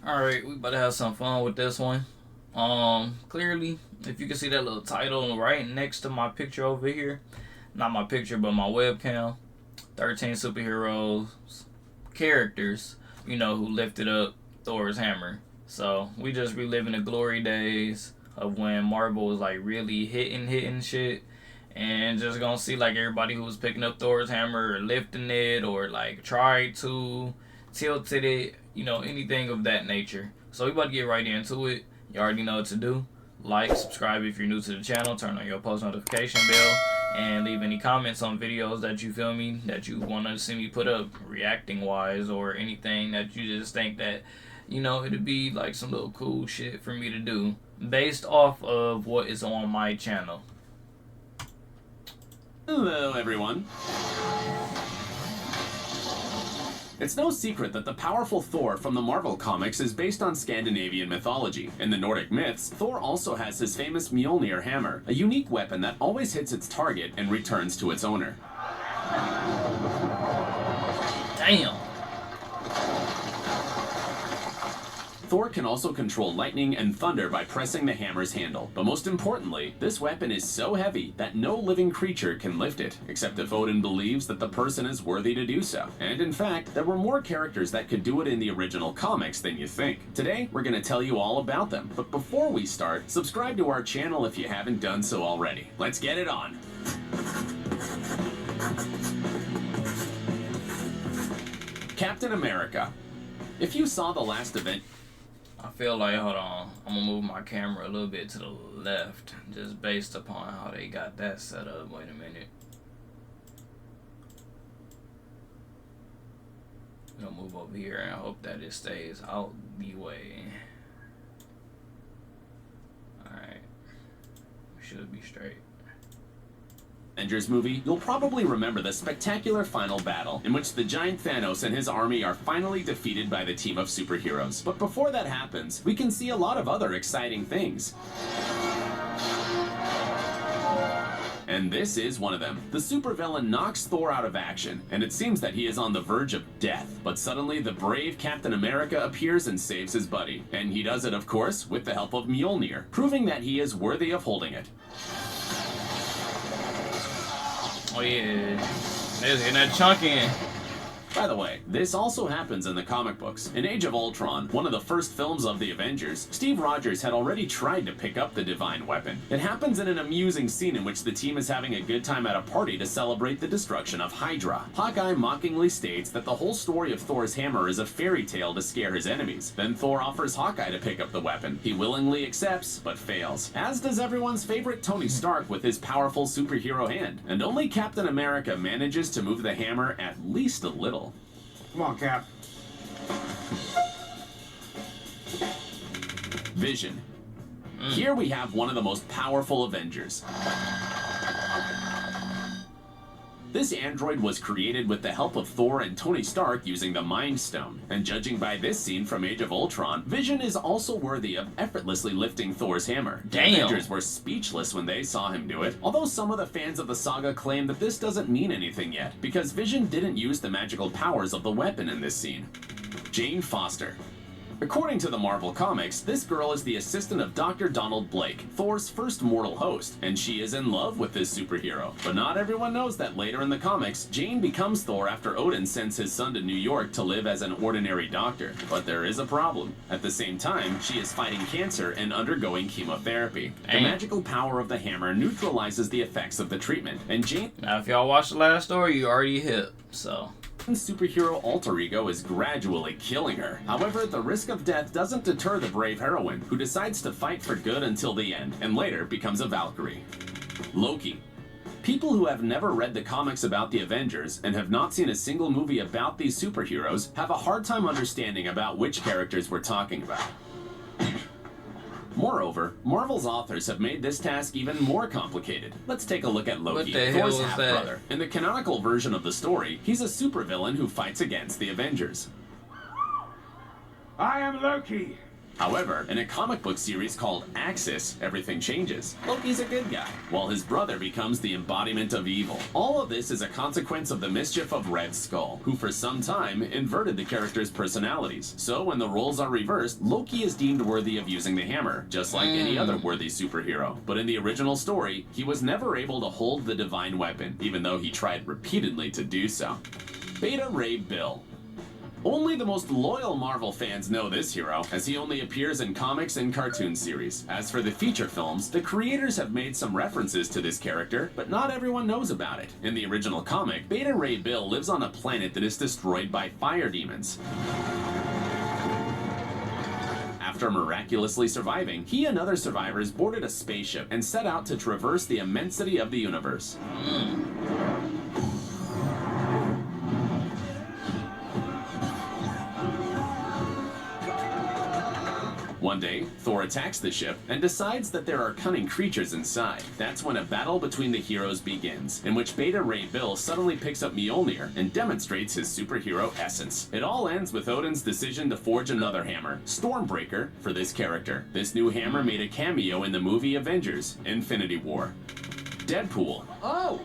Alright, we about to have some fun with this one. Clearly, if you can see that little title right next to my picture over here, not my picture, but my webcam, 13 superheroes, characters, who lifted up Thor's hammer. So, we just reliving the glory days of when Marvel was like really hitting shit. And just gonna see like everybody who was picking up Thor's hammer or lifting it or like tried to, tilted it, anything of that nature. So we about to get right into it. You already know what to do. Like, subscribe if you're new to the channel, turn on your post notification bell, and leave any comments on videos that you feel me, that you want to see me put up, reacting wise, or anything that you just think that, it'd be like some little cool shit for me to do based off of what is on my channel. Hello, everyone. It's no secret that the powerful Thor from the Marvel comics is based on Scandinavian mythology. In the Nordic myths, Thor also has his famous Mjolnir hammer, a unique weapon that always hits its target and returns to its owner. Damn. Thor can also control lightning and thunder by pressing the hammer's handle. But most importantly, this weapon is so heavy that no living creature can lift it, except if Odin believes that the person is worthy to do so. And in fact, there were more characters that could do it in the original comics than you think. Today, we're going to tell you all about them. But before we start, subscribe to our channel if you haven't done so already. Let's get it on. Captain America. If you saw the last event, I feel like, hold on, I'm gonna move my camera a little bit to the left, just based upon how they got that set up. Wait a minute. I'm gonna move over here and I hope that it stays out the way. Alright. We should be straight. Avengers movie, you'll probably remember the spectacular final battle, in which the giant Thanos and his army are finally defeated by the team of superheroes. But before that happens, we can see a lot of other exciting things. And this is one of them. The supervillain knocks Thor out of action, and it seems that he is on the verge of death. But suddenly, the brave Captain America appears and saves his buddy. And he does it, of course, with the help of Mjolnir, proving that he is worthy of holding it. Oh yeah, there's getting that chunk in. By the way, this also happens in the comic books. In Age of Ultron, one of the first films of the Avengers, Steve Rogers had already tried to pick up the divine weapon. It happens in an amusing scene in which the team is having a good time at a party to celebrate the destruction of Hydra. Hawkeye mockingly states that the whole story of Thor's hammer is a fairy tale to scare his enemies. Then Thor offers Hawkeye to pick up the weapon. He willingly accepts, but fails. As does everyone's favorite Tony Stark with his powerful superhero hand. And only Captain America manages to move the hammer at least a little. Come on, Cap. Vision. Here we have one of the most powerful Avengers. This android was created with the help of Thor and Tony Stark using the Mind Stone. And judging by this scene from Age of Ultron, Vision is also worthy of effortlessly lifting Thor's hammer. Damn. The Avengers were speechless when they saw him do it, although some of the fans of the saga claim that this doesn't mean anything yet, because Vision didn't use the magical powers of the weapon in this scene. Jane Foster. According to the Marvel Comics, this girl is the assistant of Dr. Donald Blake, Thor's first mortal host, and she is in love with this superhero. But not everyone knows that later in the comics, Jane becomes Thor after Odin sends his son to New York to live as an ordinary doctor. But there is a problem. At the same time, she is fighting cancer and undergoing chemotherapy. The magical power of the hammer neutralizes the effects of the treatment, and Jane... Now, if y'all watched the last story, you already hip, so... superhero alter ego is gradually killing her. However, the risk of death doesn't deter the brave heroine, who decides to fight for good until the end, and later becomes a Valkyrie. Loki. People who have never read the comics about the Avengers and have not seen a single movie about these superheroes have a hard time understanding about which characters we're talking about. Moreover, Marvel's authors have made this task even more complicated. Let's take a look at Loki, Thor's half-brother. In the canonical version of the story, he's a supervillain who fights against the Avengers. I am Loki, However, in a comic book series called Axis, everything changes. Loki's a good guy, while his brother becomes the embodiment of evil. All of this is a consequence of the mischief of Red Skull, who for some time inverted the characters' personalities. So when the roles are reversed, Loki is deemed worthy of using the hammer, just like any other worthy superhero. But in the original story, he was never able to hold the divine weapon, even though he tried repeatedly to do so. Beta Ray Bill. Only the most loyal Marvel fans know this hero, as he only appears in comics and cartoon series. As for the feature films, the creators have made some references to this character, but not everyone knows about it. In the original comic, Beta Ray Bill lives on a planet that is destroyed by fire demons. After miraculously surviving, he and other survivors boarded a spaceship and set out to traverse the immensity of the universe. One day, Thor attacks the ship and decides that there are cunning creatures inside. That's when a battle between the heroes begins, in which Beta Ray Bill suddenly picks up Mjolnir and demonstrates his superhero essence. It all ends with Odin's decision to forge another hammer, Stormbreaker, for this character. This new hammer made a cameo in the movie Avengers: Infinity War. Deadpool. Oh,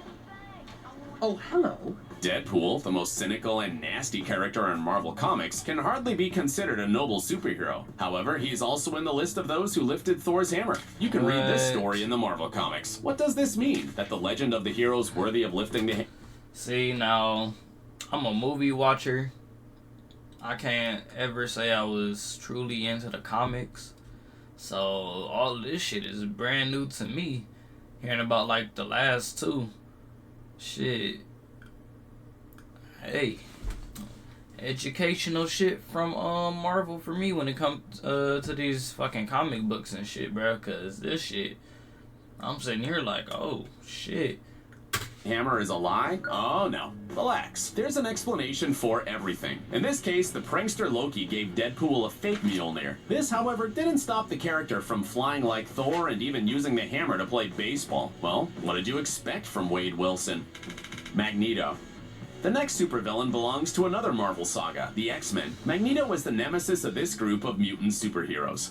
hello. Deadpool, the most cynical and nasty character in Marvel Comics, can hardly be considered a noble superhero. However, he's also in the list of those who lifted Thor's hammer. You can read this story in the Marvel Comics. What does this mean? That the legend of the heroes worthy of lifting the hammer? See, now, I'm a movie watcher. I can't ever say I was truly into the comics. So, all of this shit is brand new to me. Hearing about, like, the last two. Shit. Hey, educational shit from Marvel for me when it comes to these fucking comic books and shit, bro. Cause this shit, I'm sitting here like, oh shit. Hammer is a lie? Oh no. Relax. There's an explanation for everything. In this case, the prankster Loki gave Deadpool a fake Mjolnir. This, however, didn't stop the character from flying like Thor and even using the hammer to play baseball. Well, what did you expect from Wade Wilson? Magneto. The next supervillain belongs to another Marvel saga, the X-Men. Magneto was the nemesis of this group of mutant superheroes.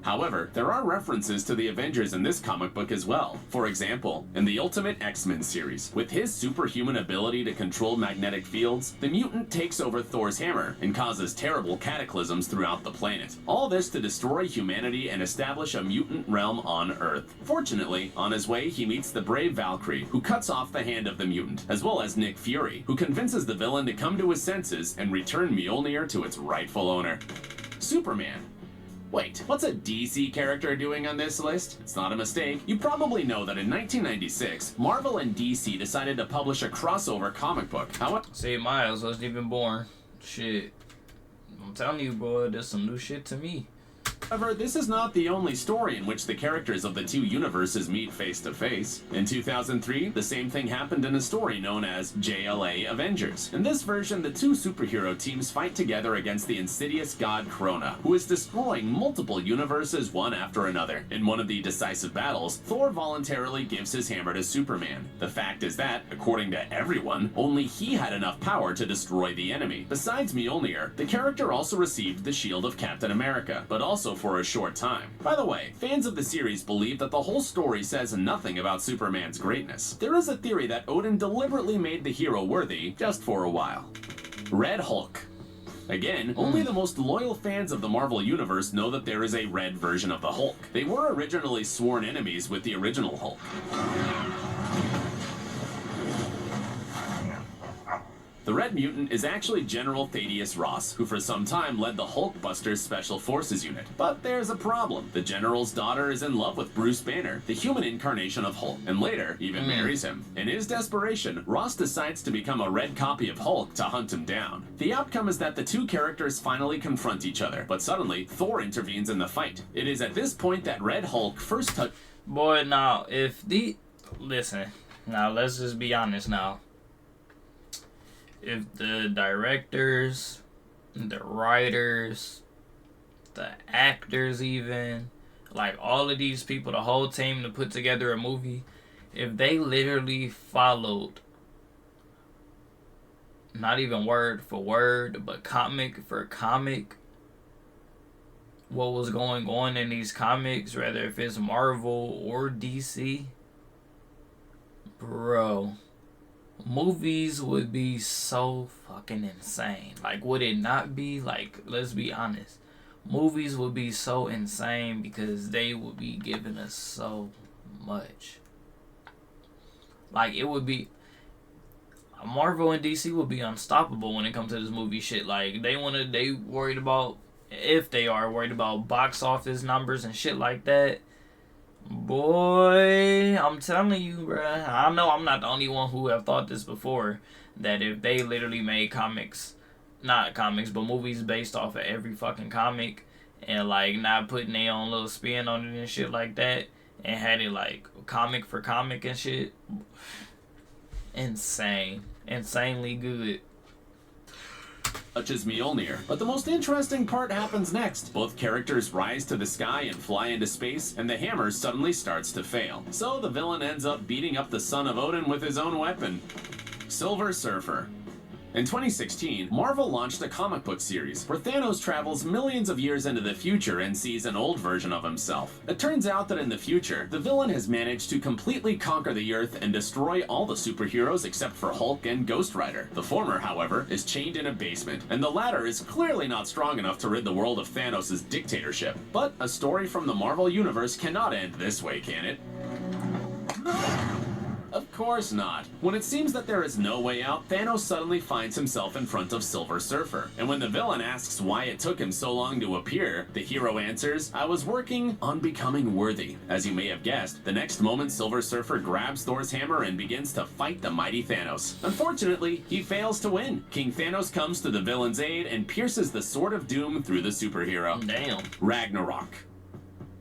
However, there are references to the Avengers in this comic book as well. For example, in the Ultimate X-Men series, with his superhuman ability to control magnetic fields, the mutant takes over Thor's hammer and causes terrible cataclysms throughout the planet. All this to destroy humanity and establish a mutant realm on Earth. Fortunately, on his way, he meets the brave Valkyrie, who cuts off the hand of the mutant, as well as Nick Fury, who convinces the villain to come to his senses and return Mjolnir to its rightful owner. Superman. Wait, what's a DC character doing on this list? It's not a mistake. You probably know that in 1996, Marvel and DC decided to publish a crossover comic book. See, Miles wasn't even born. Shit. I'm telling you, bro, there's some new shit to me. However, this is not the only story in which the characters of the two universes meet face to face. In 2003, the same thing happened in a story known as JLA Avengers. In this version, the two superhero teams fight together against the insidious god Krona, who is destroying multiple universes one after another. In one of the decisive battles, Thor voluntarily gives his hammer to Superman. The fact is that, according to everyone, only he had enough power to destroy the enemy. Besides Mjolnir, the character also received the shield of Captain America, but also for a short time. By the way, fans of the series believe that the whole story says nothing about Superman's greatness. There is a theory that Odin deliberately made the hero worthy just for a while. Red Hulk. Again, only the most loyal fans of the Marvel Universe know that there is a red version of the Hulk. They were originally sworn enemies with the original Hulk. The Red Mutant is actually General Thaddeus Ross, who for some time led the Hulkbusters Special Forces unit. But there's a problem. The General's daughter is in love with Bruce Banner, the human incarnation of Hulk, and later even marries him. In his desperation, Ross decides to become a red copy of Hulk to hunt him down. The outcome is that the two characters finally confront each other, but suddenly, Thor intervenes in the fight. It is at this point that Red Hulk first touches... Boy, now, listen, now let's just be honest now. If the directors, the writers, the actors even, like all of these people, the whole team to put together a movie, if they literally followed not even word for word, but comic for comic, what was going on in these comics, whether if it's Marvel or DC, bro, movies would be so fucking insane. Like, would it not be? Like, let's be honest. Movies would be so insane because they would be giving us so much. Like, it would be... Marvel and DC would be unstoppable when it comes to this movie shit. Like, they worried about... If they are worried about box office numbers and shit like that, boy, I'm telling you, bruh. I know I'm not the only one who have thought this before, that if they literally made not comics, but movies based off of every fucking comic, and like not putting their own little spin on it and shit like that, and had it like comic for comic and shit, insanely good. Such as Mjolnir. But the most interesting part happens next. Both characters rise to the sky and fly into space, and the hammer suddenly starts to fail. So the villain ends up beating up the son of Odin with his own weapon, Silver Surfer. In 2016, Marvel launched a comic book series where Thanos travels millions of years into the future and sees an old version of himself. It turns out that in the future, the villain has managed to completely conquer the Earth and destroy all the superheroes except for Hulk and Ghost Rider. The former, however, is chained in a basement, and the latter is clearly not strong enough to rid the world of Thanos' dictatorship. But a story from the Marvel Universe cannot end this way, can it? Of course not. When it seems that there is no way out, Thanos suddenly finds himself in front of Silver Surfer. And when the villain asks why it took him so long to appear, the hero answers, "I was working on becoming worthy." As you may have guessed, the next moment Silver Surfer grabs Thor's hammer and begins to fight the mighty Thanos. Unfortunately, he fails to win. King Thanos comes to the villain's aid and pierces the Sword of Doom through the superhero. Damn. Ragnarok.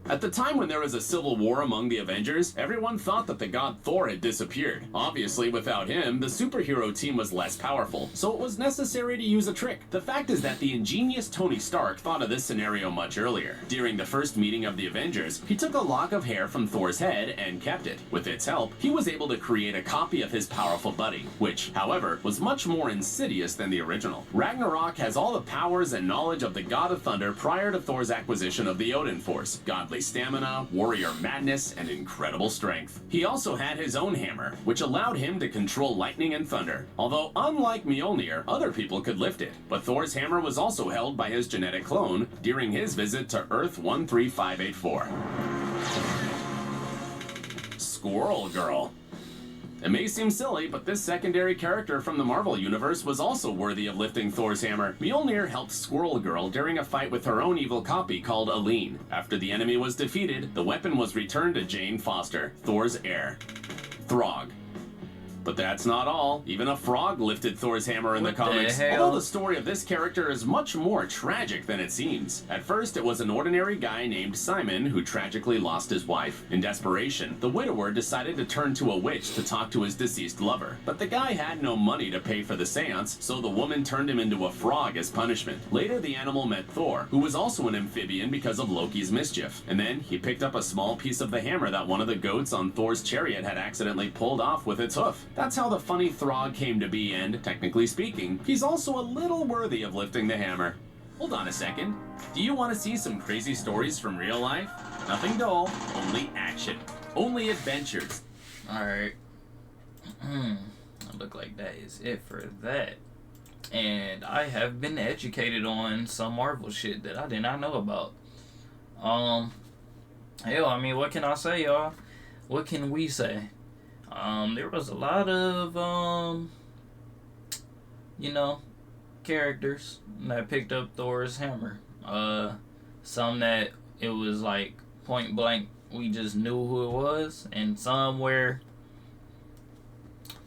At the time when there was a civil war among the Avengers, everyone thought that the god Thor had disappeared. Obviously, without him, the superhero team was less powerful, so it was necessary to use a trick. The fact is that the ingenious Tony Stark thought of this scenario much earlier. During the first meeting of the Avengers, he took a lock of hair from Thor's head and kept it. With its help, he was able to create a copy of his powerful buddy, which, however, was much more insidious than the original. Ragnarok has all the powers and knowledge of the god of thunder prior to Thor's acquisition of the Odin Force. Godly stamina, warrior madness, and incredible strength. He also had his own hammer, which allowed him to control lightning and thunder. Although, unlike Mjolnir, other people could lift it. But Thor's hammer was also held by his genetic clone during his visit to Earth 13584. Squirrel Girl. It may seem silly, but this secondary character from the Marvel Universe was also worthy of lifting Thor's hammer. Mjolnir helped Squirrel Girl during a fight with her own evil copy called Aline. After the enemy was defeated, the weapon was returned to Jane Foster, Thor's heir. Throg. But that's not all. Even a frog lifted Thor's hammer in the comics. Although the story of this character is much more tragic than it seems. At first, it was an ordinary guy named Simon who tragically lost his wife. In desperation, the widower decided to turn to a witch to talk to his deceased lover. But the guy had no money to pay for the seance, so the woman turned him into a frog as punishment. Later, the animal met Thor, who was also an amphibian because of Loki's mischief. And then, he picked up a small piece of the hammer that one of the goats on Thor's chariot had accidentally pulled off with its hoof. That's how the funny Throg came to be, and, technically speaking, he's also a little worthy of lifting the hammer. Hold on a second. Do you want to see some crazy stories from real life? Nothing dull, only action. Only adventures. Alright. Look like that is it for that. And I have been educated on some Marvel shit that I did not know about. Hell, I mean, what can I say, y'all? What can we say? There was a lot of, characters that picked up Thor's hammer. Some that it was like point blank, we just knew who it was, and some where,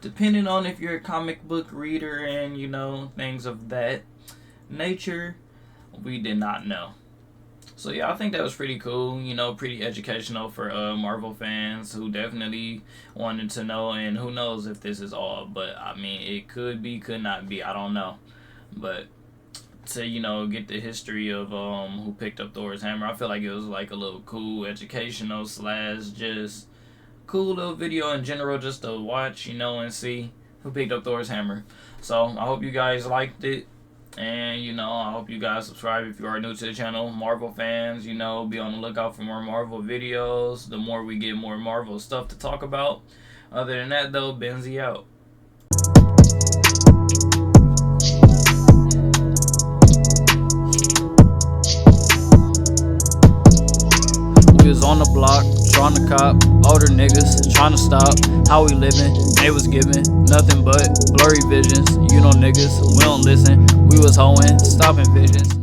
depending on if you're a comic book reader and, things of that nature, we did not know. So yeah, I think that was pretty cool, pretty educational for Marvel fans who definitely wanted to know, and who knows if this is all, but I mean, it could be, could not be, I don't know. But to, get the history of who picked up Thor's hammer, I feel like it was like a little cool educational / just cool little video in general just to watch, and see who picked up Thor's hammer. So I hope you guys liked it. And, you know, I hope you guys subscribe if you are new to the channel. Marvel fans, you know, be on the lookout for more Marvel videos. The more we get more Marvel stuff to talk about. Other than that, though, Benzy out. We was on the block, trying to cop, older niggas, trying to stop. How we living, they was giving nothing but blurry visions. You know niggas, we don't listen. We was hoeing, stopping visions.